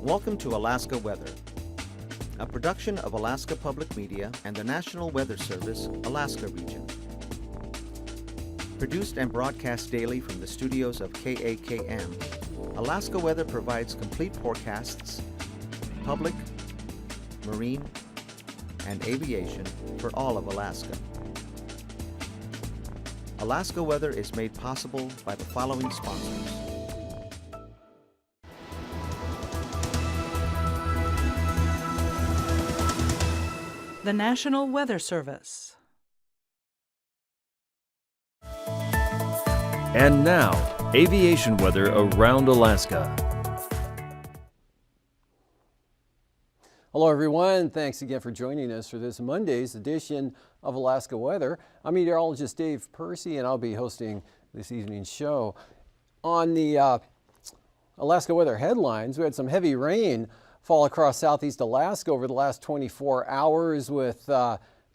Welcome to Alaska Weather, a production of Alaska Public Media and the National Weather Service, Alaska Region. Produced and broadcast daily from the studios of KAKM, Alaska Weather provides complete forecasts, public, marine, and aviation for all of Alaska. Alaska Weather is made possible by the following sponsors. The National Weather Service. And now, aviation weather around Alaska. Hello everyone, thanks again for joining us for this Monday's edition of Alaska Weather. I'm meteorologist Dave Percy and I'll be hosting this evening's show. On the Alaska Weather headlines, we had some heavy rain fall across southeast Alaska over the last 24 hours with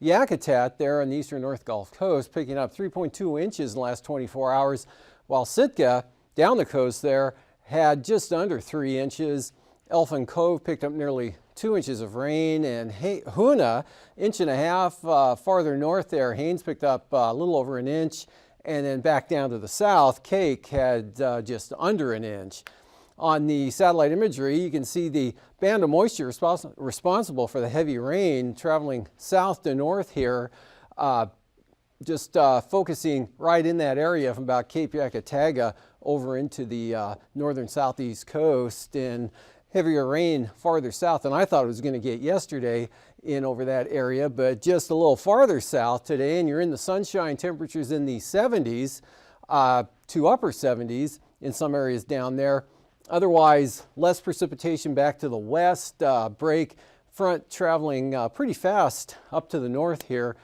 Yakutat there on the eastern North Gulf Coast picking up 3.2 inches in the last 24 hours, while Sitka down the coast there had just under 3 inches. Elfin Cove picked up nearly 2 inches of rain, and Hoonah, inch and a half farther north there. Haines picked up a little over an inch, and then back down to the south, Cake had just under an inch. On the satellite imagery, you can see the band of moisture responsible for the heavy rain traveling south to north here, just focusing right in that area from about Cape Yakataga over into the northern southeast coast, and heavier rain farther south than I thought it was going to get yesterday in over that area, but just a little farther south today, and you're in the sunshine, temperatures in the 70s to upper 70s in some areas down there. Otherwise, less precipitation back to the west, break front traveling pretty fast up to the north here.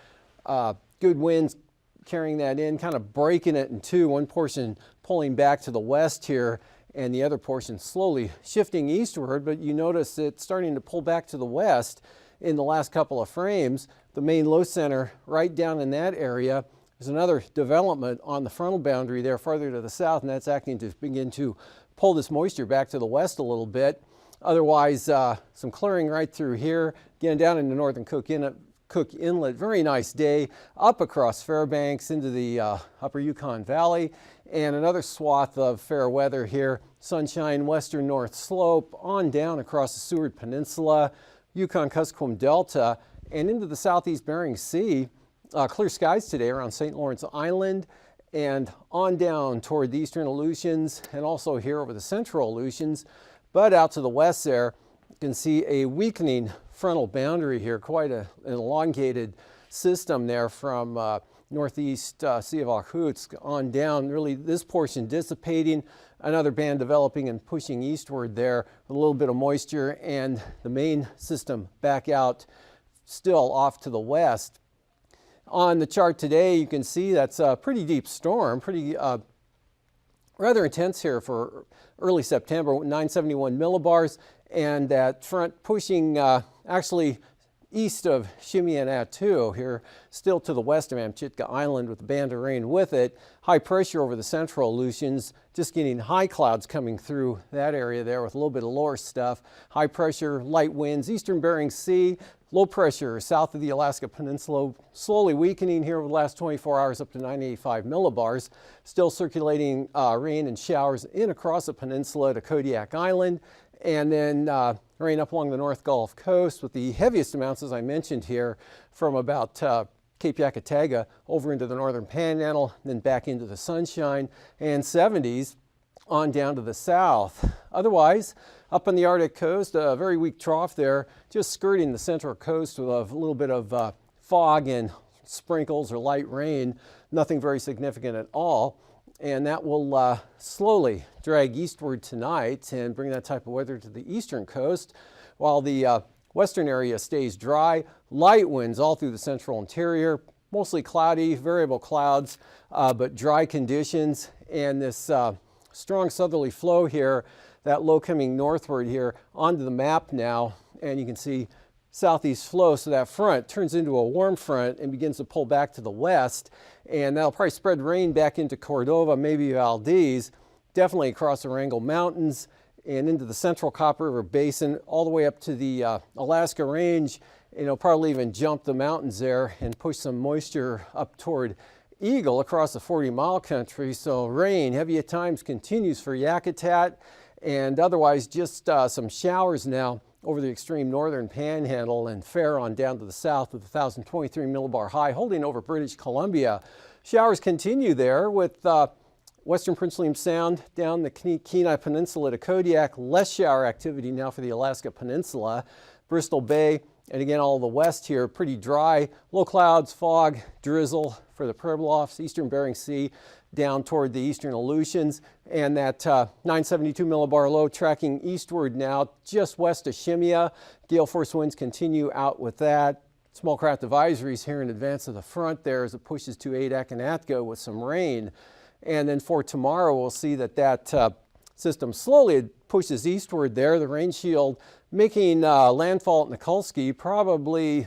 Good winds carrying that in, kind of breaking it in two, one portion pulling back to the west here and the other portion slowly shifting eastward, but you notice it's starting to pull back to the west in the last couple of frames. The main low center right down in that area. There's another development on the frontal boundary there farther to the south, and that's acting to begin to pull this moisture back to the west a little bit. Otherwise, some clearing right through here. Again, down into northern Cook Inlet, very nice day up across Fairbanks into the upper Yukon Valley, and another swath of fair weather here. Sunshine, western North Slope, on down across the Seward Peninsula, Yukon-Kuskokwim Delta, and into the southeast Bering Sea. Clear skies today around St. Lawrence Island, and on down toward the eastern Aleutians and also here over the central Aleutians. But out to the west there, you can see a weakening frontal boundary here, quite an elongated system there from northeast Sea of Okhotsk on down. Really this portion dissipating, another band developing and pushing eastward there with a little bit of moisture, and the main system back out still off to the west. On the chart today, you can see that's a pretty deep storm, pretty rather intense here for early September, 971 millibars, and that front pushing actually east of Shimian-Attu here, still to the west of Amchitka Island with a band of rain with it. High pressure over the central Aleutians, just getting high clouds coming through that area there with a little bit of lower stuff. High pressure, light winds, eastern Bering Sea. Low pressure south of the Alaska Peninsula, slowly weakening here over the last 24 hours up to 985 millibars. Still circulating rain and showers in across the peninsula to Kodiak Island, and then rain up along the North Gulf Coast with the heaviest amounts, as I mentioned here, from about Cape Yakataga over into the northern Panhandle, then back into the sunshine, and 70s on down to the south. Otherwise, up on the Arctic coast, a very weak trough there, just skirting the central coast with a little bit of fog and sprinkles or light rain, nothing very significant at all. And that will slowly drag eastward tonight and bring that type of weather to the eastern coast, while the western area stays dry. Light winds all through the central interior, mostly cloudy, variable clouds, but dry conditions. And this strong southerly flow here, that low coming northward here onto the map now, and you can see southeast flow, so that front turns into a warm front and begins to pull back to the west, and that'll probably spread rain back into Cordova, maybe Valdez, definitely across the Wrangell Mountains and into the central Copper River Basin, all the way up to the Alaska Range. Probably even jump the mountains there and push some moisture up toward Eagle across the 40-mile country. So rain, heavy at times, continues for Yakutat, and otherwise just some showers now over the extreme northern panhandle and fair on down to the south with 1,023 millibar high holding over British Columbia. Showers continue there with western Prince William Sound down the Kenai Peninsula to Kodiak. Less shower activity now for the Alaska Peninsula. Bristol Bay, and again all the west here, pretty dry. Low clouds, fog, drizzle for the Pribilofs, eastern Bering Sea down toward the eastern Aleutians, and that 972 millibar low tracking eastward now just west of Shimia. Gale force winds continue out with that. Small craft advisories here in advance of the front there as it pushes to Adak and Atco with some rain. And then for tomorrow, we'll see that system slowly pushes eastward there. The rain shield making landfall at Nikolsky probably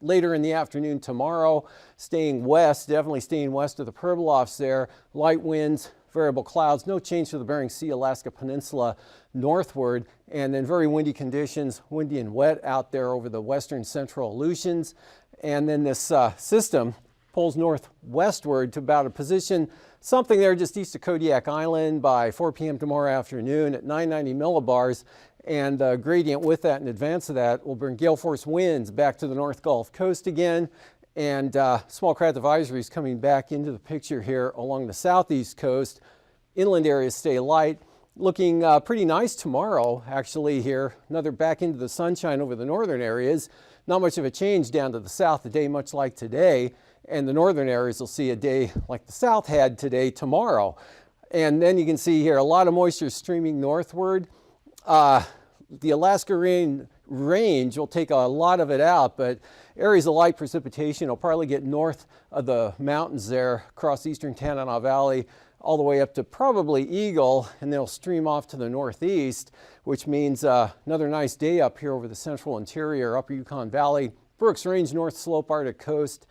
later in the afternoon tomorrow, staying west, definitely staying west of the Pribilofs there. Light winds, variable clouds, no change to the Bering Sea, Alaska Peninsula northward, and then very windy conditions, windy and wet out there over the western central Aleutians. And then this system pulls northwestward to about a position, something there just east of Kodiak Island by 4 p.m. tomorrow afternoon at 990 millibars. And the gradient with that in advance of that will bring gale force winds back to the North Gulf Coast again. And small craft advisories coming back into the picture here along the southeast coast. Inland areas stay light. Looking pretty nice tomorrow, actually, here. Another back into the sunshine over the northern areas. Not much of a change down to the south, a day much like today. And the northern areas will see a day like the south had today tomorrow. And then you can see here a lot of moisture streaming northward. The Alaska range will take a lot of it out, but areas of light precipitation will probably get north of the mountains there across eastern Tanana Valley all the way up to probably Eagle, and they'll stream off to the northeast, which means another nice day up here over the central interior, upper Yukon Valley, Brooks Range, North Slope, Arctic Coast,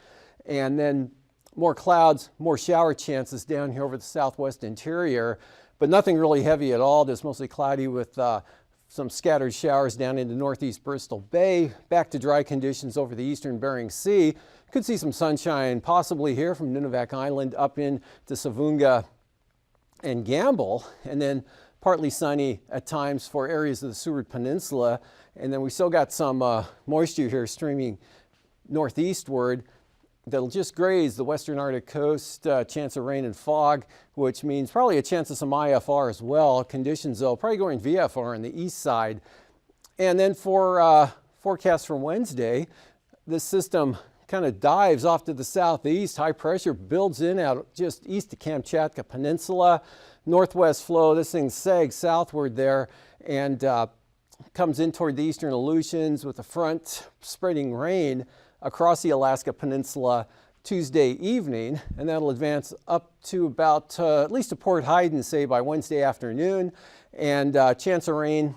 and then more clouds, more shower chances down here over the southwest interior, but nothing really heavy at all, just mostly cloudy with some scattered showers down into northeast Bristol Bay, back to dry conditions over the eastern Bering Sea. Could see some sunshine possibly here from Nunivak Island up into Savunga and Gamble, and then partly sunny at times for areas of the Seward Peninsula. And then we still got some moisture here streaming northeastward that'll just graze the western Arctic coast, chance of rain and fog, which means probably a chance of some IFR as well. Conditions though, probably going VFR on the east side. And then for forecast for Wednesday, this system kind of dives off to the southeast. High pressure builds in out just east of Kamchatka Peninsula. Northwest flow, this thing sags southward there and comes in toward the eastern Aleutians with the front spreading rain across the Alaska Peninsula Tuesday evening, and that'll advance up to about at least to Port Hayden, say, by Wednesday afternoon. And chance of rain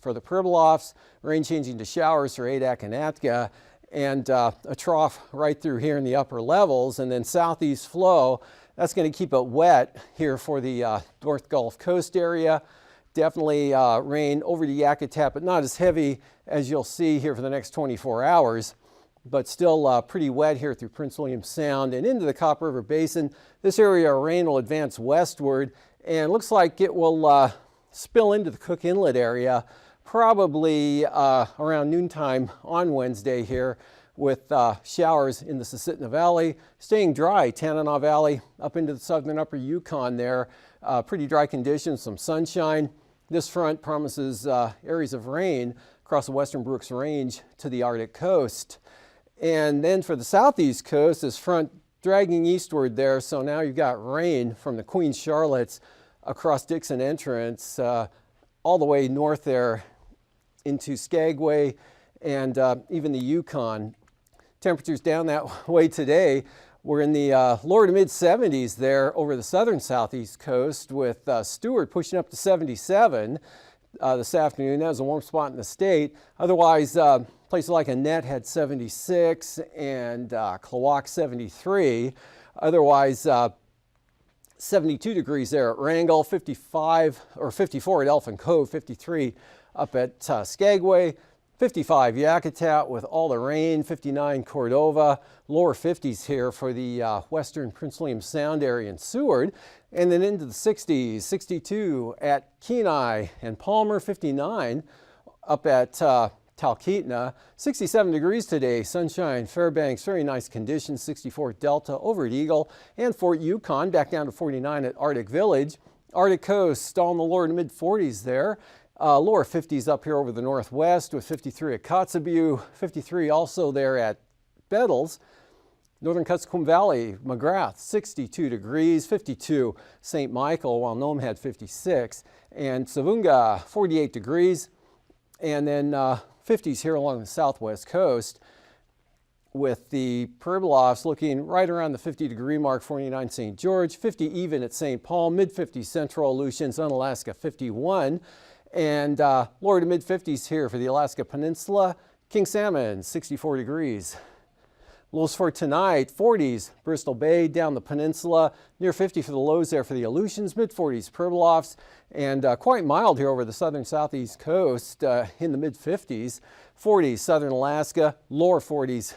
for the Pribilofs, rain changing to showers for Adak and Atka, and a trough right through here in the upper levels, and then southeast flow. That's going to keep it wet here for the North Gulf Coast area. Definitely rain over to Yakutat, but not as heavy as you'll see here for the next 24 hours. But still pretty wet here through Prince William Sound and into the Copper River Basin. This area of rain will advance westward, and looks like it will spill into the Cook Inlet area probably around noontime on Wednesday here, with showers in the Susitna Valley, staying dry, Tanana Valley, up into the southern upper Yukon there. Pretty dry conditions, some sunshine. This front promises areas of rain across the western Brooks Range to the Arctic coast. And then for the southeast coast, this front dragging eastward there, so now you've got rain from the Queen Charlottes across Dixon Entrance, all the way north there into Skagway and even the Yukon. Temperatures down that way today. We're in the lower to mid 70s there over the southern southeast coast, with Stewart pushing up to 77 this afternoon. That was a warm spot in the state. Otherwise, places like Annette had 76 and Klawock 73. Otherwise, 72 degrees there at Wrangell, 55 or 54 at Elfin Cove, 53 up at Skagway, 55 Yakutat with all the rain, 59 Cordova, lower 50s here for the western Prince William Sound area and Seward, and then into the 60s, 62 at Kenai and Palmer, 59 up at Talkeetna, 67 degrees today, sunshine, Fairbanks, very nice conditions, 64 Delta over at Eagle, and Fort Yukon back down to 49 at Arctic Village. Arctic Coast all in the lower to mid 40s there. Lower 50s up here over the northwest with 53 at Kotzebue, 53 also there at Bettles. Northern Kuskokwim Valley, McGrath, 62 degrees, 52 St. Michael, while Nome had 56, and Savunga, 48 degrees, and then 50s here along the southwest coast with the Pribilofs looking right around the 50-degree mark, 49 St. George, 50 even at St. Paul, mid-50s Central Aleutians, Unalaska, 51, and lower to mid-50s here for the Alaska Peninsula. King Salmon, 64 degrees. Lows for tonight, 40s, Bristol Bay down the peninsula, near 50 for the lows there for the Aleutians, mid-40s, Pribilofs, and quite mild here over the southern southeast coast in the mid-50s, 40s, southern Alaska, lower 40s,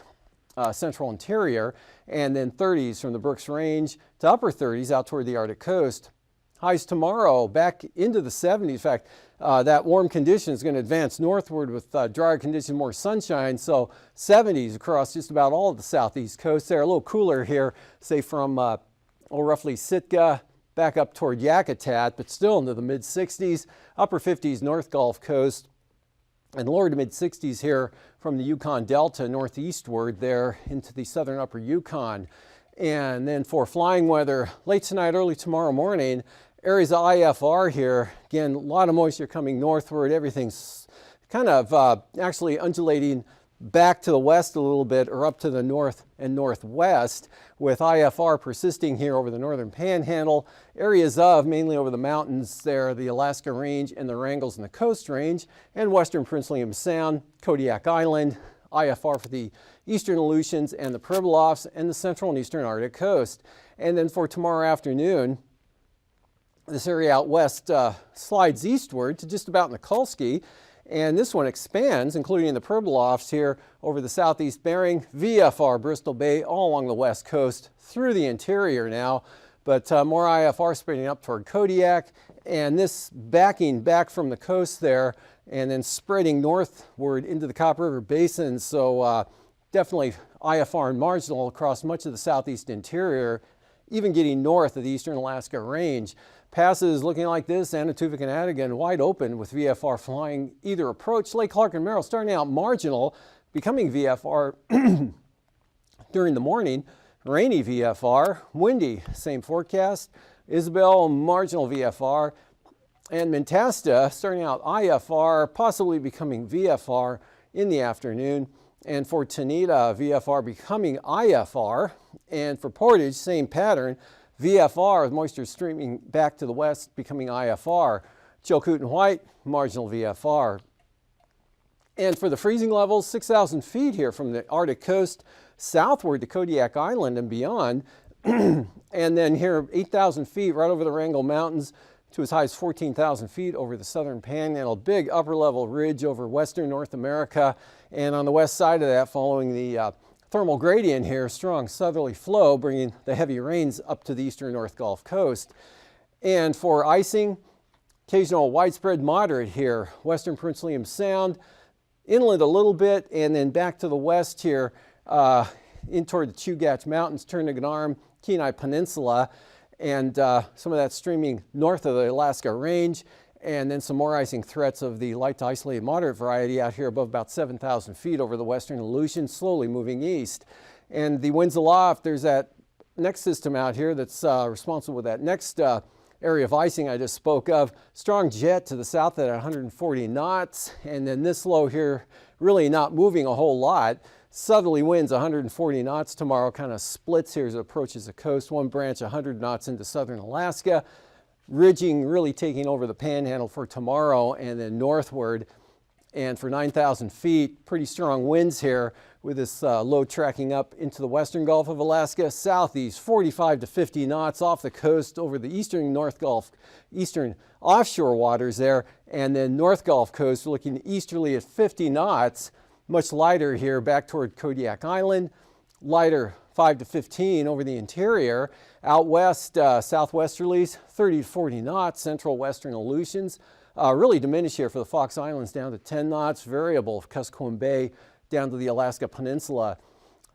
central interior, and then 30s from the Brooks Range to upper 30s out toward the Arctic coast. Highs tomorrow back into the 70s. In fact, that warm condition is going to advance northward with drier conditions, more sunshine. So 70s across just about all of the southeast coast there. A little cooler here, say from roughly Sitka back up toward Yakutat, but still into the mid 60s. Upper 50s North Gulf Coast and lower to mid 60s here from the Yukon Delta northeastward there into the southern upper Yukon. And then for flying weather, late tonight, early tomorrow morning, areas of IFR here. Again, a lot of moisture coming northward. Everything's kind of actually undulating back to the west a little bit or up to the north and northwest with IFR persisting here over the northern panhandle. Areas of mainly over the mountains there, the Alaska Range and the Wrangells and the Coast Range, and western Prince William Sound, Kodiak Island, IFR for the eastern Aleutians and the Pribilofs and the central and eastern Arctic coast. And then for tomorrow afternoon, this area out west slides eastward to just about Nikolsky, and this one expands, including the Pribilofs here over the southeast Bering, VFR, Bristol Bay, all along the west coast through the interior now, but more IFR spreading up toward Kodiak, and this backing back from the coast there and then spreading northward into the Copper River Basin, so definitely IFR and marginal across much of the southeast interior, even getting north of the eastern Alaska Range. Passes looking like this, Anatuvik and Adigan wide open with VFR flying either approach. Lake Clark and Merrill starting out marginal, becoming VFR during the morning. Rainy VFR, windy, same forecast. Isabel, marginal VFR. And Mentasta starting out IFR, possibly becoming VFR in the afternoon. And for Tanita, VFR becoming IFR. And for Portage, same pattern. VFR with moisture streaming back to the west, becoming IFR. Chilkoot and White, marginal VFR. And for the freezing levels, 6,000 feet here from the Arctic coast southward to Kodiak Island and beyond. And then here, 8,000 feet right over the Wrangell Mountains to as high as 14,000 feet over the southern panhandle. Big upper level ridge over western North America. And on the west side of that, following the thermal gradient here, strong southerly flow bringing the heavy rains up to the eastern North Gulf Coast. And for icing, occasional widespread moderate here, western Prince William Sound, inland a little bit, and then back to the west here in toward the Chugach Mountains, Turnagain Arm, Kenai Peninsula, and some of that streaming north of the Alaska Range, and then some more icing threats of the light to isolated moderate variety out here above about 7,000 feet over the western Aleutians, slowly moving east. And the winds aloft, there's that next system out here that's responsible with that next area of icing I just spoke of. Strong jet to the south at 140 knots, and then this low here really not moving a whole lot. Southerly winds 140 knots tomorrow, kind of splits here as it approaches the coast. One branch 100 knots into southern Alaska. Ridging really taking over the panhandle for tomorrow and then northward. And for 9,000 feet, pretty strong winds here with this low tracking up into the western Gulf of Alaska, southeast 45 to 50 knots off the coast over the eastern North Gulf, eastern offshore waters there, and then North Gulf coast looking easterly at 50 knots, much lighter here back toward Kodiak Island, lighter 5 to 15 over the interior. Out west, southwesterlies 30 to 40 knots, central western Aleutians. Really diminish here for the Fox Islands down to 10 knots, variable Kuskokwim Bay down to the Alaska Peninsula.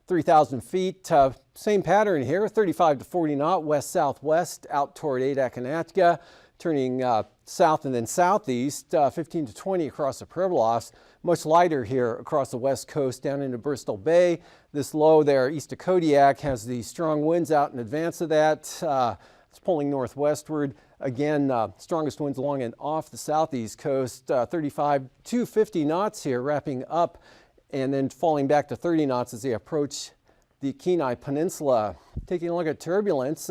3,000 feet, same pattern here, 35 to 40 knot, west-southwest out toward Adak and Atka, turning south and then southeast, 15 to 20 across the Pribilofs. Much lighter here across the west coast down into Bristol Bay. This low there east of Kodiak has the strong winds out in advance of that. It's pulling northwestward. Again, strongest winds along and off the southeast coast, 35 to 50 knots here, wrapping up and then falling back to 30 knots as they approach the Kenai Peninsula. Taking a look at turbulence,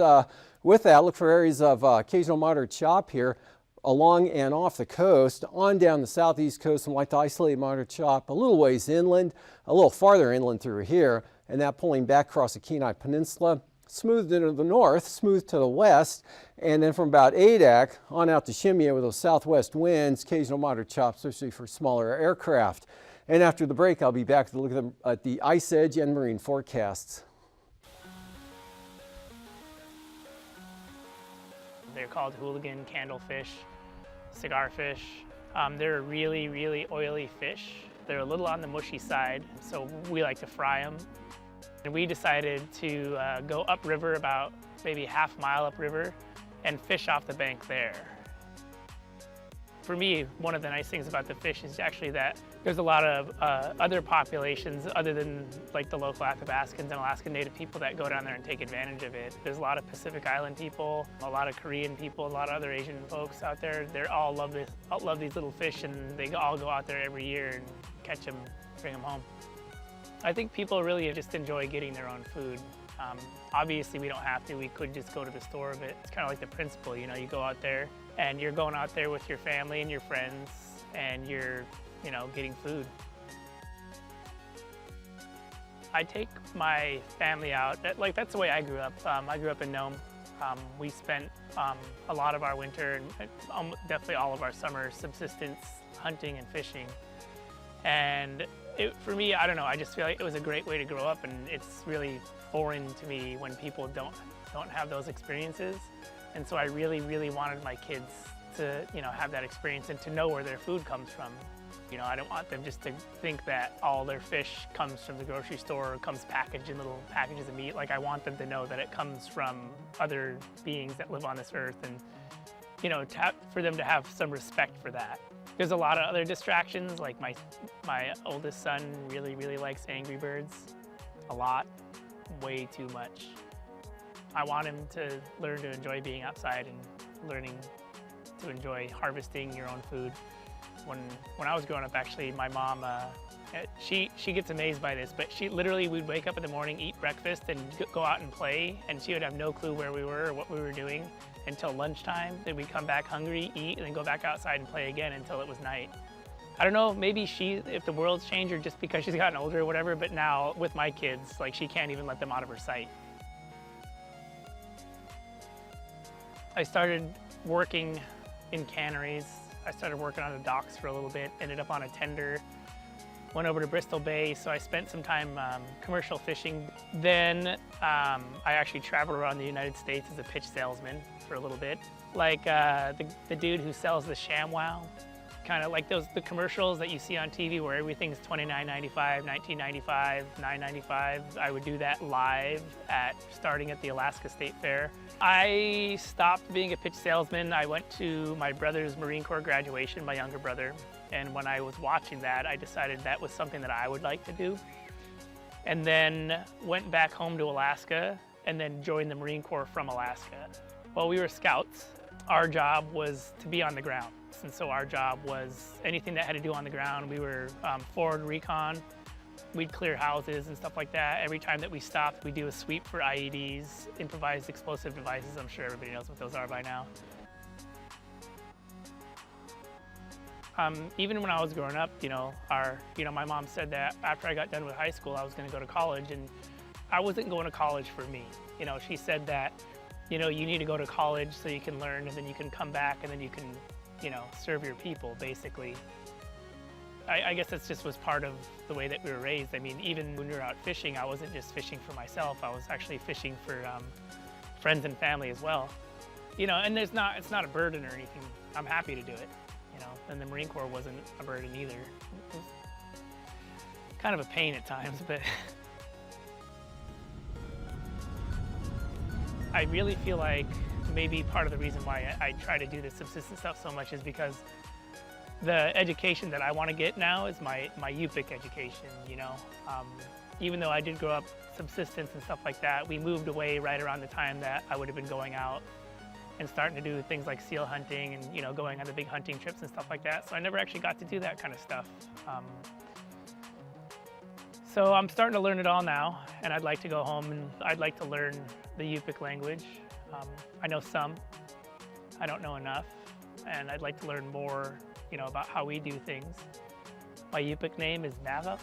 with that, look for areas of occasional moderate chop here along and off the coast, on down the southeast coast, and like to isolate moderate chop a little ways inland, a little farther inland through here, and that pulling back across the Kenai Peninsula. Smooth into the north, smooth to the west, and then from about Adak on out to Shimia with those southwest winds, occasional moderate chop, especially for smaller aircraft. And after the break, I'll be back to look at the ice edge and marine forecasts. They're called hooligan candlefish, cigarfish. They're really, really oily fish. They're a little on the mushy side, so we like to fry them. And we decided to go upriver, about maybe half mile upriver, and fish off the bank there. For me, one of the nice things about the fish is actually that there's a lot of other populations other than like the local Athabascans and Alaskan Native people that go down there and take advantage of it. There's a lot of Pacific Island people, a lot of Korean people, a lot of other Asian folks out there. They all love these little fish, and they all go out there every year and catch them, bring them home. I think people really just enjoy getting their own food. Obviously, we don't have to. We could just go to the store, but it's kind of like the principle, you know, you go out there and you're going out there with your family and your friends, and you're, you know, getting food. I take my family out. That's the way I grew up. I grew up in Nome. We spent a lot of our winter and definitely all of our summer subsistence hunting and fishing. And for me, I don't know, I just feel like it was a great way to grow up, and it's really foreign to me when people don't have those experiences. And so I really, really wanted my kids to, you know, have that experience and to know where their food comes from. You know, I don't want them just to think that all their fish comes from the grocery store or comes packaged in little packages of meat. Like, I want them to know that it comes from other beings that live on this earth, and, you know, for them to have some respect for that. There's a lot of other distractions, like my oldest son really, really likes Angry Birds a lot, way too much. I want him to learn to enjoy being outside and learning to enjoy harvesting your own food. When I was growing up, actually, my mom, she gets amazed by this, but she literally would wake up in the morning, eat breakfast, and go out and play, and she would have no clue where we were or what we were doing until lunchtime. Then we'd come back hungry, eat, and then go back outside and play again until it was night. I don't know, maybe if the world's changed or just because she's gotten older or whatever, but now with my kids, like, she can't even let them out of her sight. I started working in canneries. I started working on the docks for a little bit, ended up on a tender, went over to Bristol Bay, so I spent some time commercial fishing. Then I actually traveled around the United States as a pitch salesman for a little bit. Like the dude who sells the ShamWow, kind of like the commercials that you see on TV where everything's $29.95, $19.95, $9.95. I would do that live starting at the Alaska State Fair. I stopped being a pitch salesman. I went to my brother's Marine Corps graduation, my younger brother, and when I was watching that, I decided that was something that I would like to do. And then went back home to Alaska and then joined the Marine Corps from Alaska. Well, we were scouts. Our job was to be on the ground. And so our job was anything that had to do on the ground. We were forward recon. We'd clear houses and stuff like that. Every time that we stopped, we'd do a sweep for IEDs, improvised explosive devices. I'm sure everybody knows what those are by now. Even when I was growing up, my mom said that after I got done with high school, I was going to go to college, and I wasn't going to college for me. She said that, you need to go to college so you can learn, and then you can come back, and then you can, serve your people, basically. I guess that just was part of the way that we were raised. I mean, even when we were out fishing, I wasn't just fishing for myself. I was actually fishing for friends and family as well. And it's not a burden or anything. I'm happy to do it. And the Marine Corps wasn't a burden either. It was kind of a pain at times, but I really feel like maybe part of the reason why I try to do the subsistence stuff so much is because the education that I want to get now is my UPIC education, Even though I did grow up subsistence and stuff like that, we moved away right around the time that I would have been going out and starting to do things like seal hunting and going on the big hunting trips and stuff like that. So I never actually got to do that kind of stuff. So I'm starting to learn it all now, and I'd like to go home and I'd like to learn the Yupik language. I know some, I don't know enough, and I'd like to learn more, about how we do things. My Yupik name is Mava.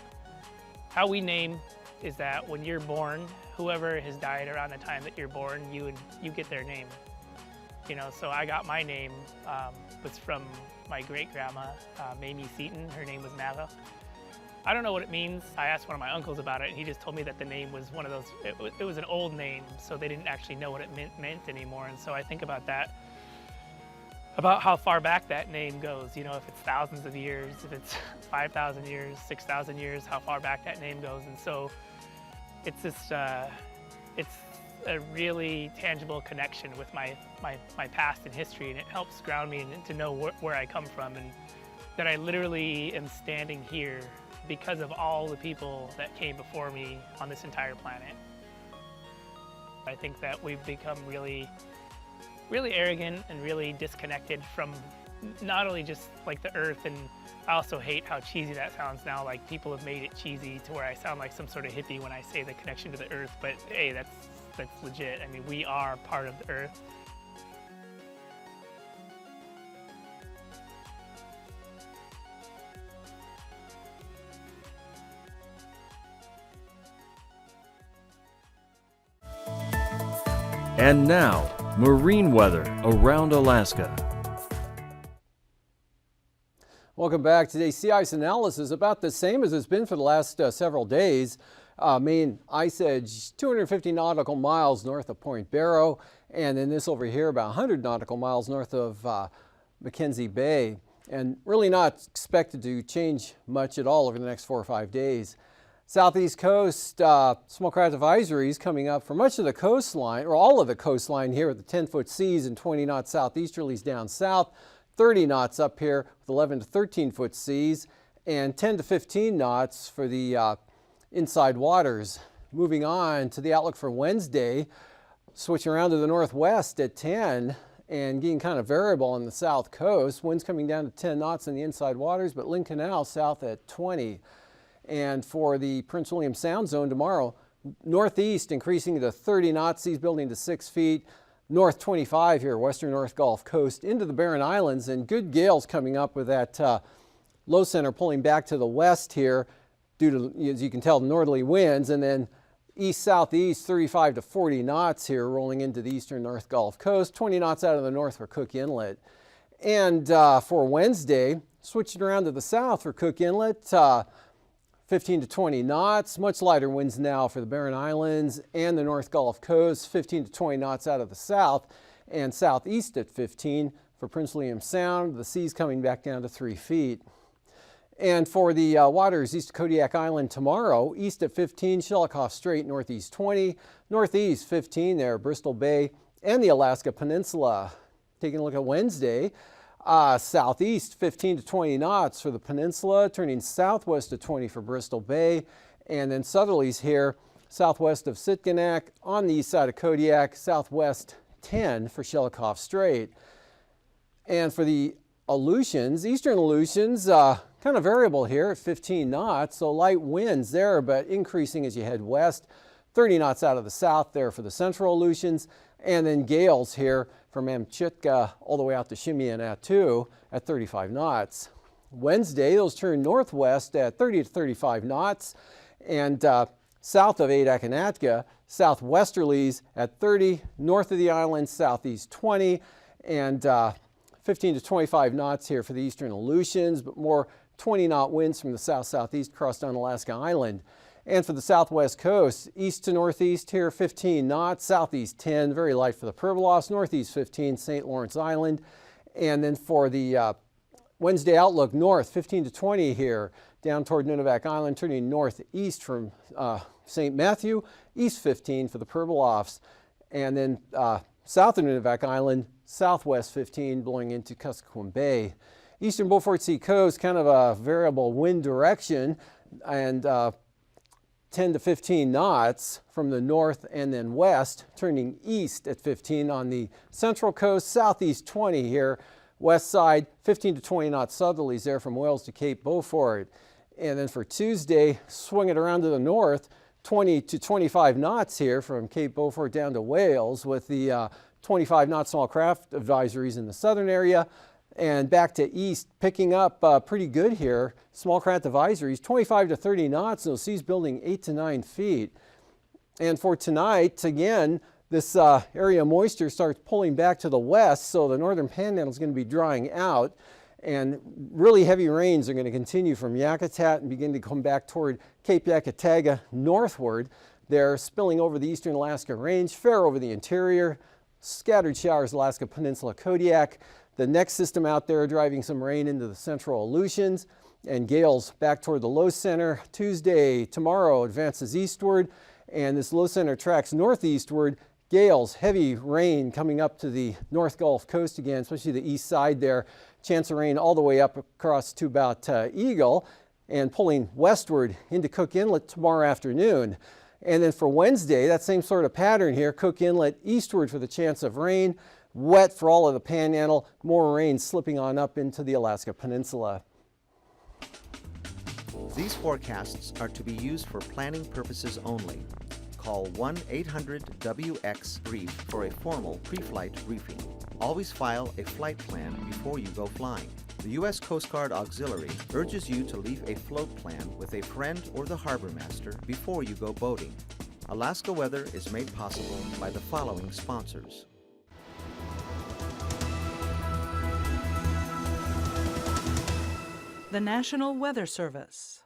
How we name is that when you're born, whoever has died around the time that you're born, you get their name. So I got my name, was from my great-grandma, Mamie Seton. Her name was Mava. I don't know what it means. I asked one of my uncles about it, and he just told me that the name was one of those, it was an old name, so they didn't actually know what it meant anymore. And so I think about that, about how far back that name goes. If it's thousands of years, if it's 5,000 years, 6,000 years, how far back that name goes. And so it's just, it's a really tangible connection with my past and history, and it helps ground me and to know where I come from, and that I literally am standing here because of all the people that came before me on this entire planet. I think that we've become really arrogant and really disconnected from not only just like the earth, and I also hate how cheesy that sounds now. Like, people have made it cheesy to where I sound like some sort of hippie when I say the connection to the earth, but hey, that's legit. I mean, we are part of the earth. And now, marine weather around Alaska. Welcome back. Today's sea ice analysis is about the same as it's been for the last several days. Main ice edge 250 nautical miles north of Point Barrow, and then this over here about 100 nautical miles north of Mackenzie Bay, and really not expected to change much at all over the next 4 or 5 days. Southeast coast, small craft advisories coming up for much of the coastline, or all of the coastline here with the 10-foot seas and 20 knot southeasterlies down south, 30 knots up here with 11 to 13-foot seas, and 10 to 15 knots for the inside waters. Moving on to the outlook for Wednesday, switching around to the northwest at 10 and getting kind of variable on the south coast. Winds coming down to 10 knots in the inside waters, but Lynn Canal south at 20. And for the Prince William Sound zone tomorrow, northeast increasing to 30 knots, seas building to 6 feet. North 25 here, western North Gulf Coast into the Barren Islands, and good gales coming up with that low center pulling back to the west here due to, as you can tell, northerly winds, and then east-southeast 35 to 40 knots here rolling into the eastern North Gulf Coast, 20 knots out of the north for Cook Inlet. And for Wednesday, switching around to the south for Cook Inlet, 15 to 20 knots, much lighter winds now for the Barren Islands and the North Gulf Coast, 15 to 20 knots out of the south, and southeast at 15 for Prince William Sound, the seas coming back down to 3 feet. And for the waters east of Kodiak Island tomorrow, east at 15, Shelikof Strait, northeast 20, northeast 15 there, Bristol Bay and the Alaska Peninsula. Taking a look at Wednesday, southeast 15 to 20 knots for the peninsula, turning southwest to 20 for Bristol Bay, and then southerlies here southwest of Sitkinak, on the east side of Kodiak, southwest 10 for Shelikof Strait. And for the Aleutians, eastern Aleutians, kind of variable here at 15 knots, so light winds there, but increasing as you head west, 30 knots out of the south there for the central Aleutians, and then gales here from Amchitka all the way out to Shimian Attu at 35 knots. Wednesday, those turn northwest at 30 to 35 knots, and south of Adak, southwesterlies at 30, north of the island, southeast 20, and 15 to 25 knots here for the eastern Aleutians, but more 20-knot winds from the south-southeast across down Alaska Island. And for the southwest coast, east to northeast here, 15 knots, southeast 10, very light for the Pribilofs, northeast 15, St. Lawrence Island. And then for the Wednesday outlook, north 15 to 20 here, down toward Nunivak Island, turning northeast from St. Matthew, east 15 for the Pribilofs. And then south of Nunivak Island, southwest 15, blowing into Kuskokwim Bay. Eastern Beaufort Sea coast, kind of a variable wind direction, and 10 to 15 knots from the north and then west, turning east at 15 on the central coast, southeast 20 here, west side, 15 to 20 knot southerlies there from Wales to Cape Beaufort. And then for Tuesday, swing it around to the north, 20 to 25 knots here from Cape Beaufort down to Wales, with the 25 knot small craft advisories in the southern area. And back to east, picking up pretty good here. Small craft advisories, 25 to 30 knots, and those seas building 8 to 9 feet. And for tonight, again, this area of moisture starts pulling back to the west, so the northern panhandle is going to be drying out. And really heavy rains are going to continue from Yakutat and begin to come back toward Cape Yakataga northward. They're spilling over the eastern Alaska Range, fair over the interior, scattered showers Alaska Peninsula, Kodiak. The next system out there driving some rain into the central Aleutians, and gales back toward the low center. Tuesday, tomorrow, advances eastward, and this low center tracks northeastward. Gales, heavy rain coming up to the North Gulf Coast again, especially the east side there. Chance of rain all the way up across to about Eagle, and pulling westward into Cook Inlet tomorrow afternoon. And then for Wednesday, that same sort of pattern here, Cook Inlet eastward for the chance of rain. Wet for all of the panhandle, more rain slipping on up into the Alaska Peninsula. These forecasts are to be used for planning purposes only. Call 1-800-WX-BRIEF for a formal pre-flight briefing. Always file a flight plan before you go flying. The U.S. Coast Guard Auxiliary urges you to leave a float plan with a friend or the harbor master before you go boating. Alaska Weather is made possible by the following sponsors. The National Weather Service.